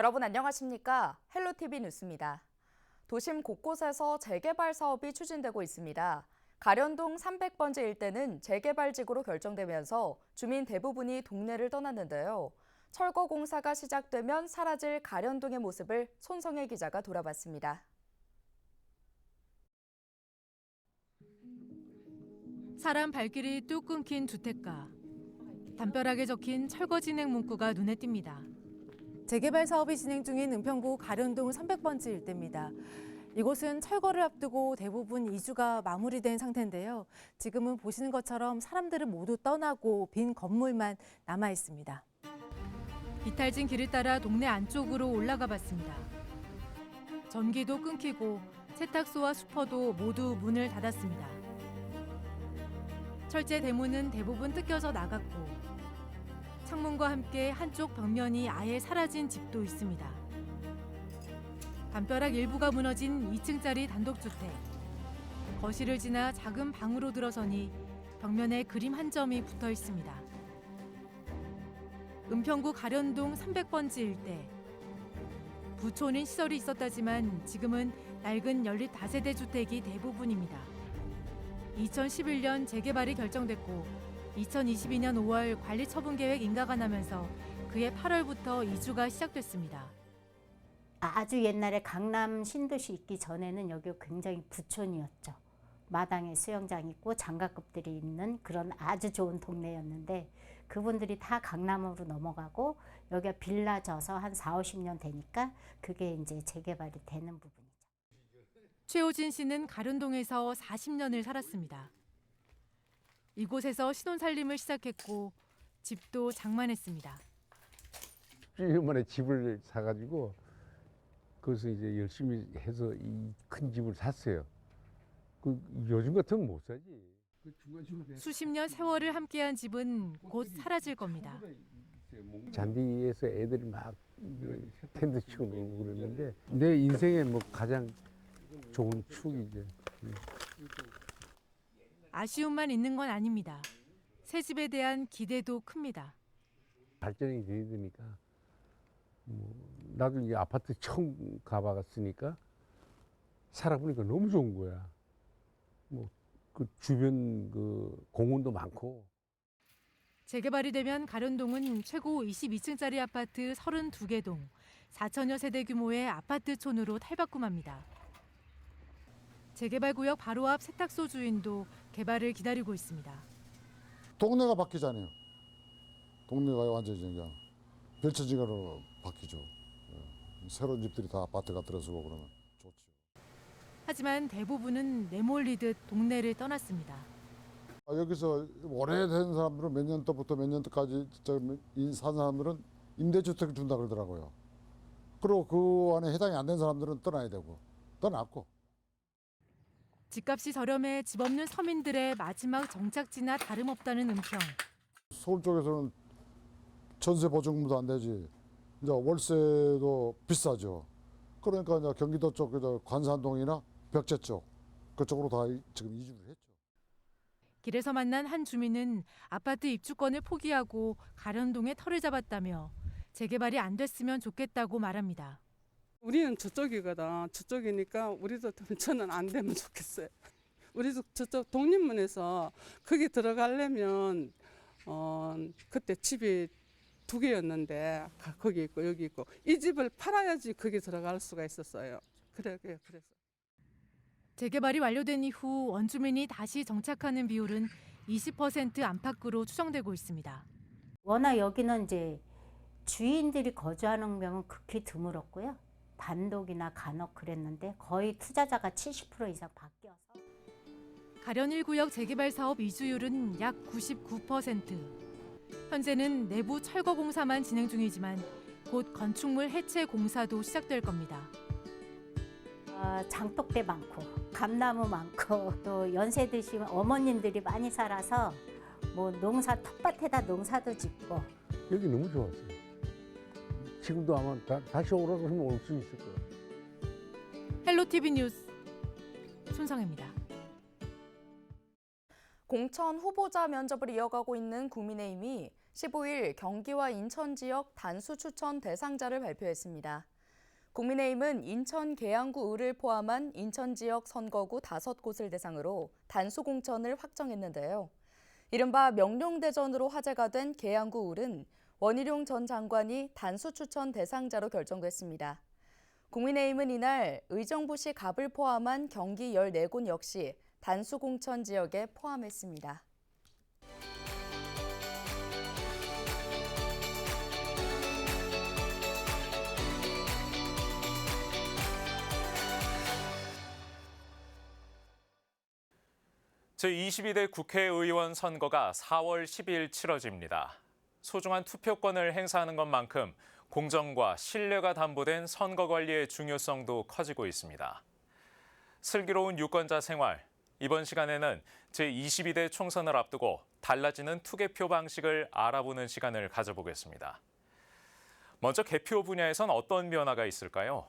여러분 안녕하십니까? 헬로티비 뉴스입니다. 도심 곳곳에서 재개발 사업이 추진되고 있습니다. 가련동 300번지 일대는 재개발지구로 결정되면서 주민 대부분이 동네를 떠났는데요. 철거 공사가 시작되면 사라질 가련동의 모습을 손성혜 기자가 돌아봤습니다. 사람 발길이 뚝 끊긴 주택가. 담벼락에 적힌 철거 진행 문구가 눈에 띕니다. 재개발 사업이 진행 중인 은평구 가련동 300번지 일대입니다. 이곳은 철거를 앞두고 대부분 이주가 마무리된 상태인데요. 지금은 보시는 것처럼 사람들은 모두 떠나고 빈 건물만 남아 있습니다. 이탈진 길을 따라 동네 안쪽으로 올라가 봤습니다. 전기도 끊기고 세탁소와 슈퍼도 모두 문을 닫았습니다. 철제 대문은 대부분 뜯겨져 나갔고 창문과 함께 한쪽 벽면이 아예 사라진 집도 있습니다. 담벼락 일부가 무너진 2층짜리 단독주택. 거실을 지나 작은 방으로 들어서니 벽면에 그림 한 점이 붙어 있습니다. 은평구 가련동 300번지 일대. 부촌인 시설이 있었다지만 지금은 낡은 연립 다세대 주택이 대부분입니다. 2011년 재개발이 결정됐고 2022년 5월 관리처분계획 인가가 나면서 그해 8월부터 이주가 시작됐습니다. 아주 옛날에 강남 신도시 있기 전에는 여기가 굉장히 부촌이었죠. 마당에 수영장 있고 장갑급들이 있는 그런 아주 좋은 동네였는데 그분들이 다 강남으로 넘어가고 여기가 빌라져서 한 4, 50년 되니까 그게 이제 재개발이 되는 부분이죠. 최호진 씨는 가련동에서 40년을 살았습니다. 이곳에서 신혼살림을 시작했고 집도 장만했습니다. 1년 만에 집을 사가지고 거기서 이제 열심히 해서 이 큰 집을 샀어요. 요즘 같으면 못 사지. 수십 년 세월을 함께한 집은 곧 사라질 겁니다. 잔디에서 애들이 막 텐트 치고 놀고 그랬는데 내 인생에 뭐 가장 좋은 추억이죠. 아쉬움만 있는 건 아닙니다. 새 집에 대한 기대도 큽니다. 발전이 돼야 되니까 나도 이제 아파트 처음 가봤으니까 살아보니까 너무 좋은 거야. 그 주변 그 공원도 많고. 재개발이 되면 가련동은 최고 22층짜리 아파트 32개 동, 4천여 세대 규모의 아파트촌으로 탈바꿈합니다. 재개발 구역 바로 앞 세탁소 주인도 개발을 기다리고 있습니다. 동네가 바뀌잖아요. 동네가 완전히 그냥 펼쳐지가로 바뀌죠. 새로운 집들이 다 아파트가 들어서고 그러면 좋죠. 하지만 대부분은 내몰리듯 동네를 떠났습니다. 여기서 오래된 사람들은 몇 년도부터 몇 년도까지 산 사람들은 임대주택을 준다 그러더라고요. 그리고 그 안에 해당이 안 된 사람들은 떠나야 되고 떠났고. 집값이 저렴해 집 없는 서민들의 마지막 정착지나 다름없다는 은평. 서울 쪽에서는 전세 보증금도 안 되지. 이제 월세도 비싸죠. 그러니까 이제 경기도 쪽 관산동이나 벽제 쪽 그쪽으로 다 지금 이주를 했죠. 길에서 만난 한 주민은 아파트 입주권을 포기하고 가련동에 터를 잡았다며 재개발이 안 됐으면 좋겠다고 말합니다. 우리는 저쪽이거든. 저쪽이니까 우리도 저는 안 되면 좋겠어요. 우리도 저쪽 독립문에서 거기 들어가려면 그때 집이 2개였는데 거기 있고 여기 있고 이 집을 팔아야지 거기 들어갈 수가 있었어요. 그래서. 재개발이 완료된 이후 원주민이 다시 정착하는 비율은 20% 안팎으로 추정되고 있습니다. 워낙 여기는 이제 주인들이 거주하는 경우는 극히 드물었고요. 단독이나 간혹 그랬는데 거의 투자자가 70% 이상 바뀌어서. 가련 1구역 재개발 사업 이주율은 약 99%. 현재는 내부 철거 공사만 진행 중이지만 곧 건축물 해체 공사도 시작될 겁니다. 장독대 많고 감나무 많고 또 연세 드신 어머님들이 많이 살아서 뭐 농사 텃밭에다 농사도 짓고. 여기 너무 좋았어요. 지금도 아마 다시 오라 그러면 올 수 있을 거예요. 헬로티비 뉴스 손성혜입니다. 공천 후보자 면접을 이어가고 있는 국민의힘이 15일 경기와 인천 지역 단수 추천 대상자를 발표했습니다. 국민의힘은 인천 계양구 을을 포함한 인천 지역 선거구 5곳을 대상으로 단수 공천을 확정했는데요. 이른바 명룡대전으로 화제가 된 계양구 을은 원희룡 전 장관이 단수 추천 대상자로 결정됐습니다. 국민의힘은 이날 의정부시 갑을 포함한 경기 14곳 역시 단수 공천 지역에 포함했습니다. 제22대 국회의원 선거가 4월 10일 치러집니다. 소중한 투표권을 행사하는 것만큼 공정과 신뢰가 담보된 선거 관리의 중요성도 커지고 있습니다. 슬기로운 유권자 생활, 이번 시간에는 제22대 총선을 앞두고 달라지는 투개표 방식을 알아보는 시간을 가져보겠습니다. 먼저 개표 분야에선 어떤 변화가 있을까요?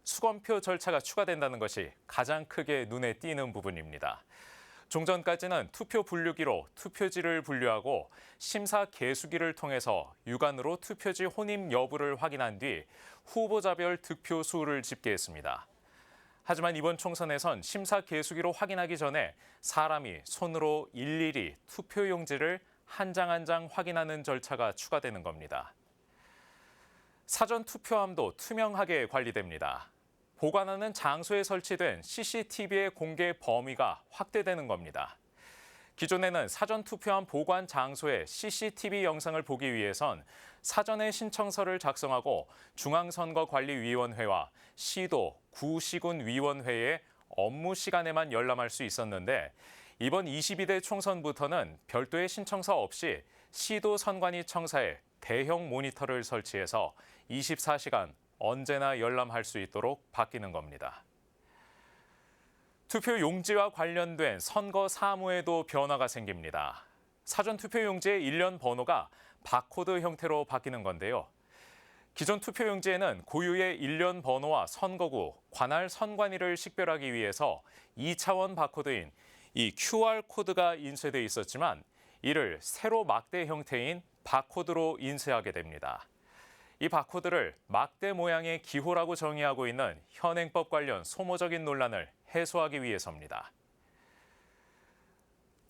수검표 절차가 추가된다는 것이 가장 크게 눈에 띄는 부분입니다. 종전까지는 투표 분류기로 투표지를 분류하고 심사 개수기를 통해서 육안으로 투표지 혼입 여부를 확인한 뒤 후보자별 득표 수를 집계했습니다. 하지만 이번 총선에선 심사 개수기로 확인하기 전에 사람이 손으로 일일이 투표용지를 한 장 한 장 확인하는 절차가 추가되는 겁니다. 사전 투표함도 투명하게 관리됩니다. 보관하는 장소에 설치된 CCTV의 공개 범위가 확대되는 겁니다. 기존에는 사전 투표함 보관 장소의 CCTV 영상을 보기 위해선 사전에 신청서를 작성하고 중앙선거관리위원회와 시도, 구시군위원회의 업무 시간에만 열람할 수 있었는데 이번 22대 총선부터는 별도의 신청서 없이 시도 선관위 청사에 대형 모니터를 설치해서 24시간 언제나 열람할 수 있도록 바뀌는 겁니다. 투표 용지와 관련된 선거 사무에도 변화가 생깁니다. 사전 투표 용지의 일련 번호가 바코드 형태로 바뀌는 건데요. 기존 투표 용지에는 고유의 일련 번호와 선거구, 관할 선관위를 식별하기 위해서 2차원 바코드인 이 QR코드가 인쇄돼 있었지만 이를 세로 막대 형태인 바코드로 인쇄하게 됩니다. 이 바코드를 막대 모양의 기호라고 정의하고 있는 현행법 관련 소모적인 논란을 해소하기 위해서입니다.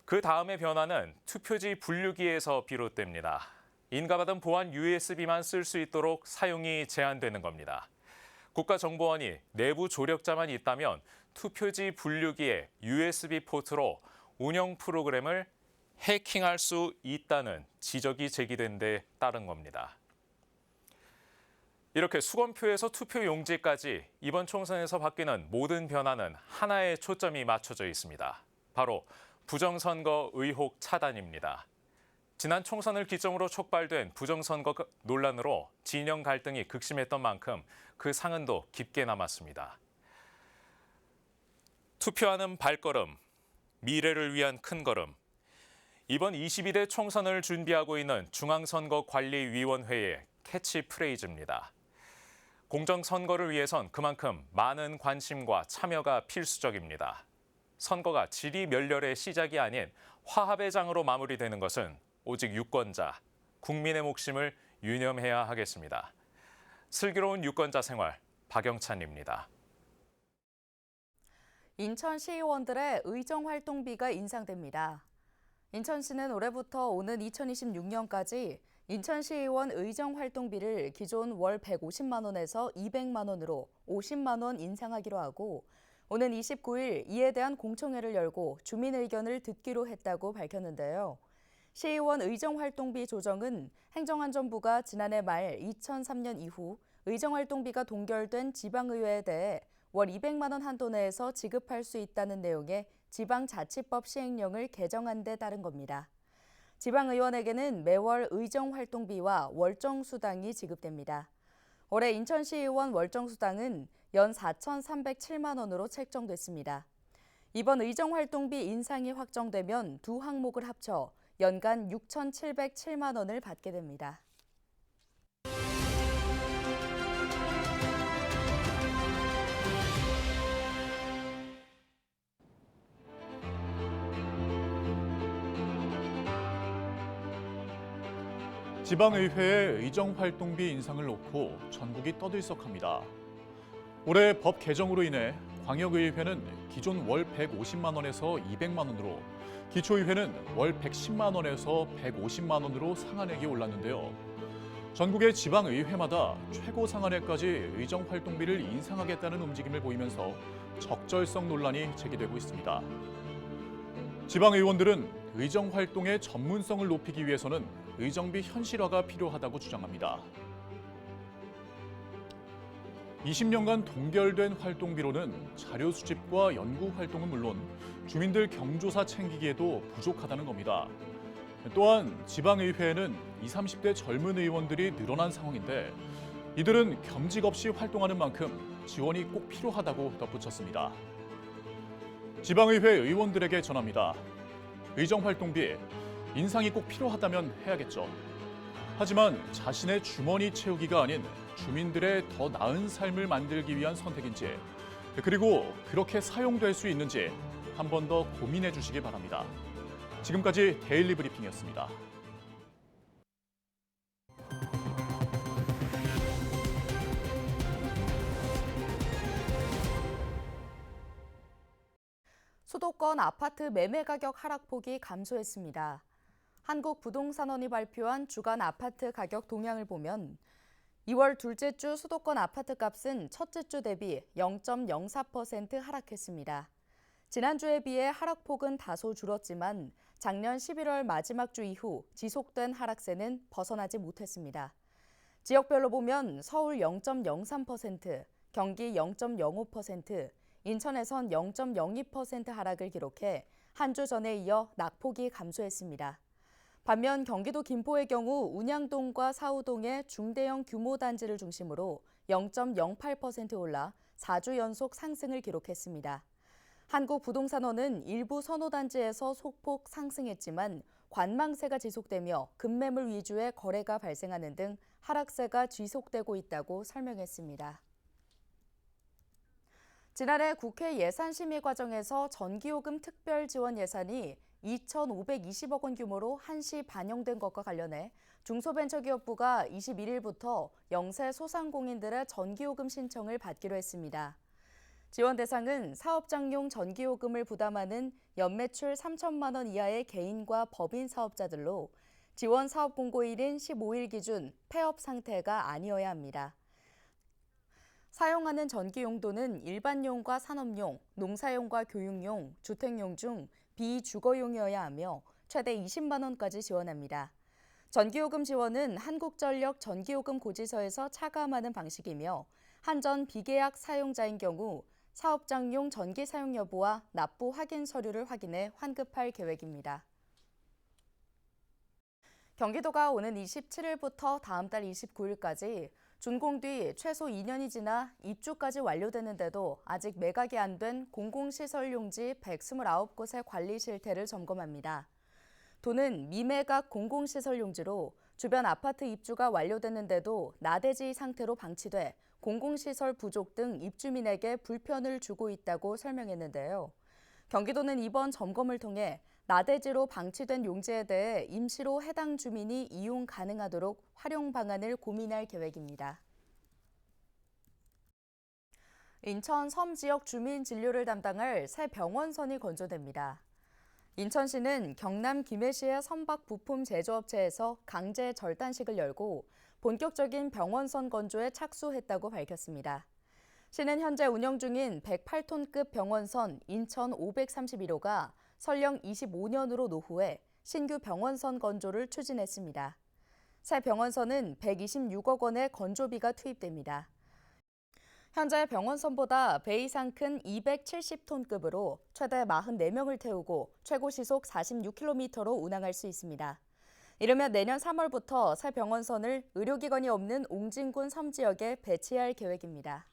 그 다음의 변화는 투표지 분류기에서 비롯됩니다. 인가받은 보안 USB만 쓸 수 있도록 사용이 제한되는 겁니다. 국가정보원이 내부 조력자만 있다면 투표지 분류기에 USB 포트로 운영 프로그램을 해킹할 수 있다는 지적이 제기된 데 따른 겁니다. 이렇게 수검표에서 투표 용지까지 이번 총선에서 바뀌는 모든 변화는 하나에 초점이 맞춰져 있습니다. 바로 부정선거 의혹 차단입니다. 지난 총선을 기점으로 촉발된 부정선거 논란으로 진영 갈등이 극심했던 만큼 그 상흔도 깊게 남았습니다. 투표하는 발걸음, 미래를 위한 큰걸음. 이번 22대 총선을 준비하고 있는 중앙선거관리위원회의 캐치프레이즈입니다. 공정선거를 위해선 그만큼 많은 관심과 참여가 필수적입니다. 선거가 지리멸렬의 시작이 아닌 화합의 장으로 마무리되는 것은 오직 유권자, 국민의 목숨을 유념해야 하겠습니다. 슬기로운 유권자 생활, 박영찬입니다. 인천 시의원들의 의정 활동비가 인상됩니다. 인천시는 올해부터 오는 2026년까지 인천시의원 의정활동비를 기존 월 150만 원에서 200만 원으로 50만 원 인상하기로 하고 오는 29일 이에 대한 공청회를 열고 주민 의견을 듣기로 했다고 밝혔는데요. 시의원 의정활동비 조정은 행정안전부가 지난해 말 2003년 이후 의정활동비가 동결된 지방의회에 대해 월 200만 원 한도 내에서 지급할 수 있다는 내용의 지방자치법 시행령을 개정한 데 따른 겁니다. 지방의원에게는 매월 의정활동비와 월정수당이 지급됩니다. 올해 인천시의원 월정수당은 연 4,307만 원으로 책정됐습니다. 이번 의정활동비 인상이 확정되면 두 항목을 합쳐 연간 6,707만 원을 받게 됩니다. 지방의회의 의정활동비 인상을 놓고 전국이 떠들썩합니다. 올해 법 개정으로 인해 광역의회는 기존 월 150만 원에서 200만 원으로, 기초의회는 월 110만 원에서 150만 원으로 상한액이 올랐는데요. 전국의 지방의회마다 최고 상한액까지 의정활동비를 인상하겠다는 움직임을 보이면서 적절성 논란이 제기되고 있습니다. 지방의원들은 의정활동의 전문성을 높이기 위해서는 의정비 현실화가 필요하다고 주장합니다. 20년간 동결된 활동비로는 자료 수집과 연구 활동은 물론 주민들 경조사 챙기기에도 부족하다는 겁니다. 또한 지방의회에는 20, 30대 젊은 의원들이 늘어난 상황인데 이들은 겸직 없이 활동하는 만큼 지원이 꼭 필요하다고 덧붙였습니다. 지방의회 의원들에게 전합니다. 의정활동비 인상이 꼭 필요하다면 해야겠죠. 하지만 자신의 주머니 채우기가 아닌 주민들의 더 나은 삶을 만들기 위한 선택인지, 그리고 그렇게 사용될 수 있는지 한 번 더 고민해 주시기 바랍니다. 지금까지 데일리 브리핑이었습니다. 수도권 아파트 매매 가격 하락폭이 감소했습니다. 한국부동산원이 발표한 주간 아파트 가격 동향을 보면 2월 둘째 주 수도권 아파트 값은 첫째 주 대비 0.04% 하락했습니다. 지난주에 비해 하락폭은 다소 줄었지만 작년 11월 마지막 주 이후 지속된 하락세는 벗어나지 못했습니다. 지역별로 보면 서울 0.03%, 경기 0.05%, 인천에선 0.02% 하락을 기록해 한 주 전에 이어 낙폭이 감소했습니다. 반면 경기도 김포의 경우 운양동과 사우동의 중대형 규모 단지를 중심으로 0.08% 올라 4주 연속 상승을 기록했습니다. 한국부동산원은 일부 선호단지에서 소폭 상승했지만 관망세가 지속되며 급매물 위주의 거래가 발생하는 등 하락세가 지속되고 있다고 설명했습니다. 지난해 국회 예산심의 과정에서 전기요금 특별 지원 예산이 2,520억 원 규모로 한시 반영된 것과 관련해 중소벤처기업부가 21일부터 영세 소상공인들의 전기요금 신청을 받기로 했습니다. 지원 대상은 사업장용 전기요금을 부담하는 연매출 3천만 원 이하의 개인과 법인 사업자들로 지원 사업 공고일인 15일 기준 폐업 상태가 아니어야 합니다. 사용하는 전기 용도는 일반용과 산업용, 농사용과 교육용, 주택용 중 비주거용이어야 하며 최대 20만 원까지 지원합니다. 전기요금 지원은 한국전력 전기요금 고지서에서 차감하는 방식이며 한전 비계약 사용자인 경우 사업장용 전기 사용 여부와 납부 확인 서류를 확인해 환급할 계획입니다. 경기도가 오는 27일부터 다음 달 29일까지 준공 뒤 최소 2년이 지나 입주까지 완료되는데도 아직 매각이 안 된 공공시설 용지 129곳의 관리 실태를 점검합니다. 도는 미매각 공공시설 용지로 주변 아파트 입주가 완료됐는데도 나대지 상태로 방치돼 공공시설 부족 등 입주민에게 불편을 주고 있다고 설명했는데요. 경기도는 이번 점검을 통해 나대지로 방치된 용지에 대해 임시로 해당 주민이 이용 가능하도록 활용 방안을 고민할 계획입니다. 인천 섬 지역 주민 진료를 담당할 새 병원선이 건조됩니다. 인천시는 경남 김해시의 선박 부품 제조업체에서 강제 절단식을 열고 본격적인 병원선 건조에 착수했다고 밝혔습니다. 시는 현재 운영 중인 108톤급 병원선 인천 531호가 설령 25년으로 노후해 신규 병원선 건조를 추진했습니다. 새 병원선은 126억 원의 건조비가 투입됩니다. 현재 병원선보다 배 이상 큰 270톤급으로 최대 44명을 태우고 최고 시속 46km로 운항할 수 있습니다. 이르면 내년 3월부터 새 병원선을 의료기관이 없는 옹진군 섬 지역에 배치할 계획입니다.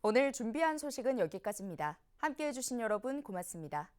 오늘 준비한 소식은 여기까지입니다. 함께해 주신 여러분 고맙습니다.